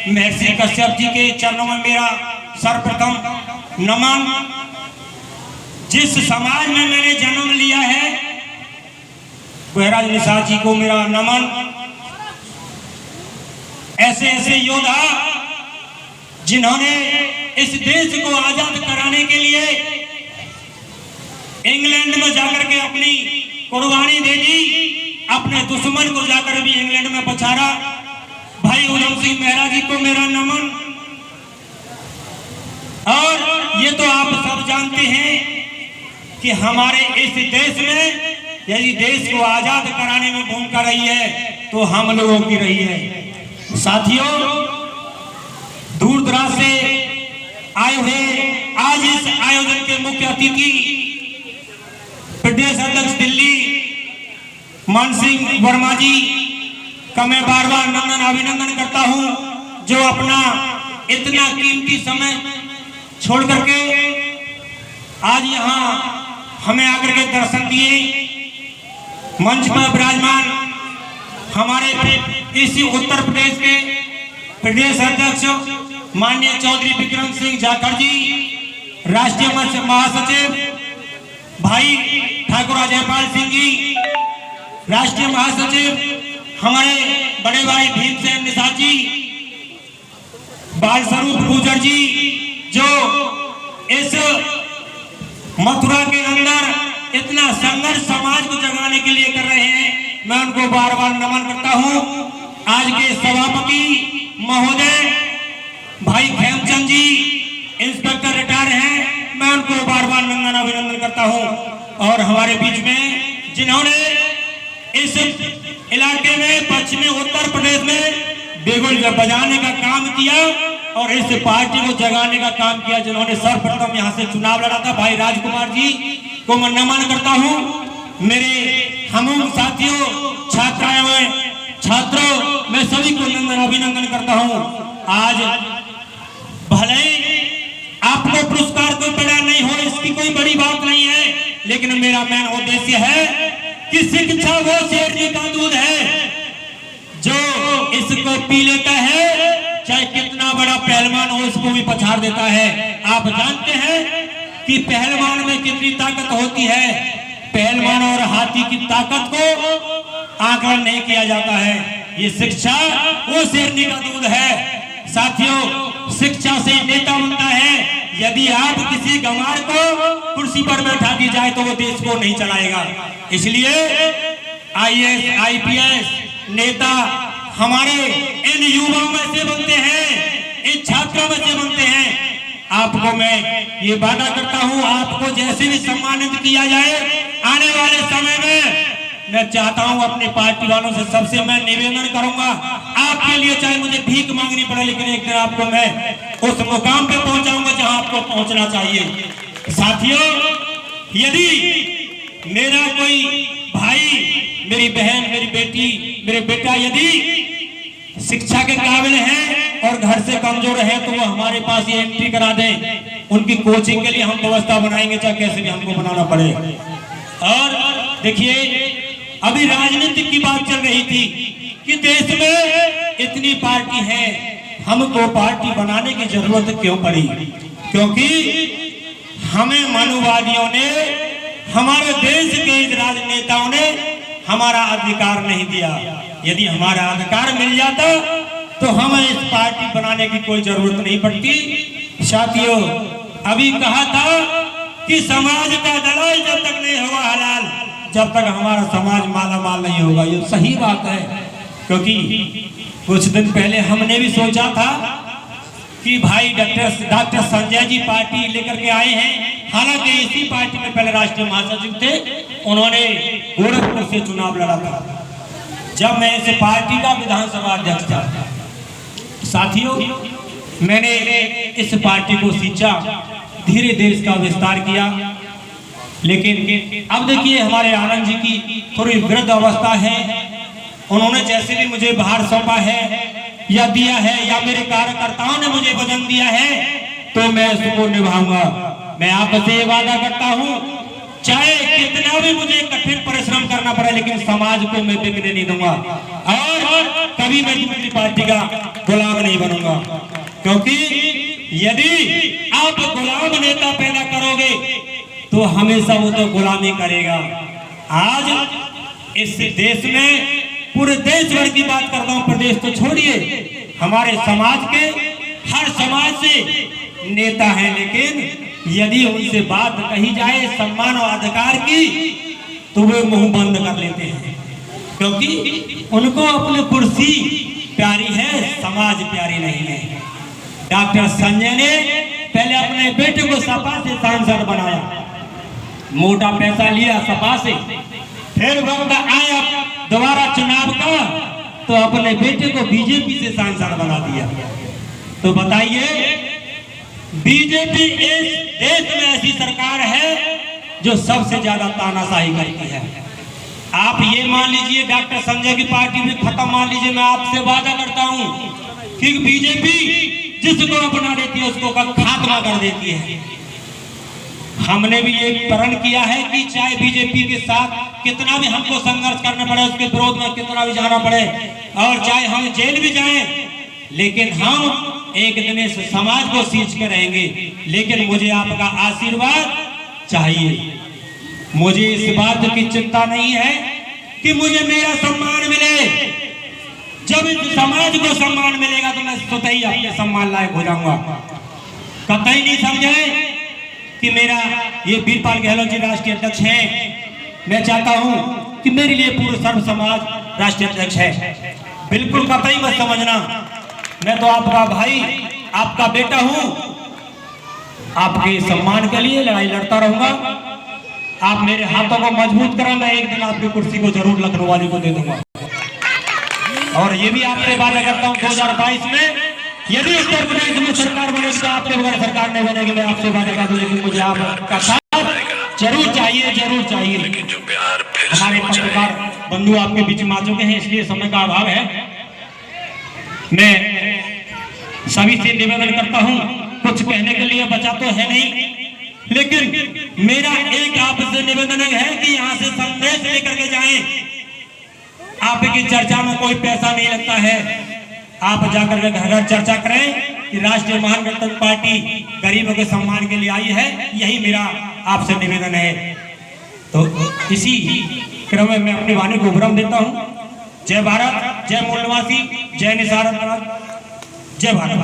महर्षि कश्यप जी के चरणों में मेरा सर्वप्रथम नमन। जिस समाज में मैंने जन्म लिया है, बहराज निषाद जी को मेरा नमन। ऐसे ऐसे योद्धा जिन्होंने इस देश को आजाद कराने के लिए इंग्लैंड में जाकर के अपनी कुर्बानी दे दी, अपने दुश्मन को जाकर भी इंग्लैंड में पछाड़ा। भाई उधम सिंह मेहरा जी को मेरा नमन। और ये तो आप सब जानते हैं कि हमारे इस देश में यदि देश को आजाद कराने में भूमिका रही है तो हम लोगों की रही है। साथियों, दूर दराज से आए हुए आज इस आयोजन के मुख्य अतिथि प्रदेश अध्यक्ष दिल्ली मान सिंह वर्मा जी का मैं बार बार नंदन अभिनंदन करता हूं, जो अपना इतना कीमती समय छोड़ करके आज यहाँ हमें आकर के दर्शन दिए। मंच पर विराजमान हमारे इसी उत्तर प्रदेश के प्रदेश अध्यक्ष माननीय चौधरी विक्रम सिंह जाखड़ जी, राष्ट्रीय महासचिव भाई ठाकुर जयपाल सिंह जी, राष्ट्रीय महासचिव हमारे बड़े भाई भीमसेन निषाद जी, बाल स्वरूप गुर्जर जी, जो इस मथुरा के अंदर इतना संघर्ष समाज को जगाने के लिए कर रहे हैं, मैं उनको बार बार नमन करता हूं। आज के सभापति महोदय भाई खेमचंद जी इंस्पेक्टर रिटायर हैं, मैं उनको बार बार नंदन अभिनंदन करता हूं। और हमारे बीच में जिन्होंने इस इलाके में पश्चिमी उत्तर प्रदेश में बेगुल बजाने का काम किया और इस पार्टी को जगाने का काम किया, जिन्होंने सर्वप्रथम यहाँ से चुनाव लड़ा था, भाई राजकुमार जी को मैं नमन करता हूँ। मेरे हम साथियों, छात्रों, मैं सभी को नंदन अभिनंदन करता हूँ। आज भले आपको पुरस्कार कोई बड़ा नहीं हो, इसकी कोई बड़ी बात नहीं है, लेकिन मेरा मेन उद्देश्य है कि शिक्षा वो शेरनी का दूध है जो इसको पी लेता है, चाहे कितना बड़ा पहलवान हो इसको भी पछाड़ देता है। आप जानते हैं कि पहलवान में कितनी ताकत होती है। पहलवान और हाथी की ताकत को आकलन नहीं किया जाता है। ये शिक्षा वो शेरनी का दूध है। साथियों, शिक्षा से नेता बनता है। यदि आप किसी गंवार को कुर्सी पर बैठा दी जाए तो वो देश को नहीं चलाएगा। इसलिए IAS, IPS नेता हमारे इन युवाओं में से बनते हैं, इन छात्रों में से बनते हैं। आपको मैं ये वादा करता हूं, आपको जैसे भी सम्मानित किया जाए आने वाले समय में, मैं चाहता हूं अपने पार्टी वालों से सबसे मैं निवेदन करूंगा, आपके लिए चाहे मुझे भीख मांगनी पड़े, लेकिन एक दिन आपको मैं उस मुकाम पे पहुंचाऊंगा जहां आपको पहुंचना चाहिए। साथियों, यदि मेरा कोई भाई, मेरी बहन, मेरी बेटी, मेरे बेटा यदि शिक्षा के काबिल हैं और घर से कमजोर है तो वो हमारे पास ये एंट्री करा दें। उनकी कोचिंग के लिए हम व्यवस्था बनाएंगे, चाहे कैसे भी हमको बनाना पड़े। और देखिए, अभी राजनीतिक की बात चल रही थी कि देश में इतनी पार्टी है, हमको पार्टी बनाने की जरूरत क्यों पड़ी? क्योंकि हमें मानववादियों ने, हमारे देश के राजनेताओं ने हमारा अधिकार नहीं दिया। यदि हमारा अधिकार मिल जाता तो हमें इस पार्टी बनाने की कोई जरूरत नहीं पड़ती। साथियों, अभी कहा था कि समाज का दलाल जब तक नहीं होगा हलाल, जब तक हमारा समाज माला माल नहीं होगा। ये सही बात है, क्योंकि कुछ दिन पहले हमने भी सोचा था कि भाई डॉक्टर संजय जी पार्टी लेकर के आए हैं। हालांकि इसी पार्टी में पहले राष्ट्रीय महासचिव थे, उन्होंने गोरखपुर से चुनाव लड़ा था जब मैं इस पार्टी का विधानसभा अध्यक्ष था। साथियों, मैंने इस पार्टी को सींचा, धीरे धीरे इसका विस्तार किया, लेकिन अब देखिए हमारे आनंद जी की थोड़ी वृद्ध अवस्था है। उन्होंने जैसे भी मुझे बाहर सौंपा है या दिया है, या मेरे कार्यकर्ताओं ने मुझे वचन दिया है, तो मैं उसको निभाऊंगा। मैं आपसे वादा करता हूं, चाहे कितना भी मुझे कठिन परिश्रम करना पड़े, लेकिन समाज को मैं बिकने नहीं दूंगा और कभी मैं दूसरी पार्टी का गुलाम नहीं बनूंगा। क्योंकि यदि आप गुलाम नेता पैदा करोगे तो हमेशा वो तो गुलामी करेगा। आज इस देश में पूरे देश भर की बात करता हूं, प्रदेश तो छोड़िए, हमारे समाज के हर समाज से नेता हैं, लेकिन यदि उनसे बात कही जाए सम्मान और अधिकार की तो वे मुंह बंद कर लेते हैं, क्योंकि उनको अपनी कुर्सी प्यारी है, समाज प्यारी नहीं है। डॉक्टर संजय ने पहले अपने बेटे को सपा से सांसद बनाया, मोटा पैसा लिया सपा से, फिर वक्त आया दोबारा चुनाव का तो अपने बेटे को बीजेपी से सांसद बना दिया। तो बताइए, बीजेपी इस देश में ऐसी सरकार है जो सबसे ज्यादा तानाशाही करती है। आप ये मान लीजिए डॉक्टर संजय की पार्टी भी खत्म, मान लीजिए, मैं आपसे वादा करता हूं कि बीजेपी जिसको अपना देती है उसको खात्मा कर देती है। हमने भी ये प्रण किया है कि चाहे बीजेपी के साथ कितना भी हमको संघर्ष करना पड़े, उसके विरोध में कितना भी जाना पड़े और चाहे हम जेल भी जाएं, लेकिन हम एक दिन इस समाज को सींच के रहेंगे। लेकिन मुझे आपका आशीर्वाद चाहिए। मुझे इस बात की चिंता नहीं है कि मुझे मेरा सम्मान मिले। जब इस समाज को सम्मान मिलेगा तो मैं स्वतः ही अपने सम्मान लायक हो जाऊंगा। कतई नहीं समझे कि मेरा ये वीरपाल गहलोत जी राष्ट्रीय अध्यक्ष हैं, मैं चाहता हूं कि मेरे लिए पूरे सर्व समाज राष्ट्रीय अध्यक्ष है। बिल्कुल कतई मत समझना, मैं तो आपका भाई, आपका बेटा हूं, आपके सम्मान के लिए लड़ाई लड़ता रहूंगा। आप मेरे हाथों को मजबूत करा, मैं एक दिन आपकी कुर्सी को जरूर लखनऊ वाली को दे दूंगा। और ये भी आपसे वादा करता हूं 2022 में यदि उत्तर प्रदेश में सरकार बनेगी तो आपके बगैर सरकार नहीं बनेगी, मैं आपसे वादा करता हूं। लेकिन मुझे आपका साथ जरूर चाहिए, जरूर चाहिए। हमारे पत्रकार बंधु आपके बीच में आ चुके हैं, इसलिए समय का अभाव है। मैं सभी से निवेदन करता हूं, कुछ कहने के लिए बचा तो है नहीं, लेकिन मेरा एक आपसे निवेदन है कि यहाँ से संदेश लेकर के जाएं। आपकी चर्चा में कोई पैसा नहीं लगता है, आप जाकर के घर घर चर्चा करें कि राष्ट्रीय महागठबंधन पार्टी गरीबों के सम्मान के लिए आई है। यही मेरा आपसे निवेदन है। तो इसी क्रम में मैं अपनी वाणी को विराम देता हूं। जय भारत, जय मूल निवासी, जय निसार, जय भारत।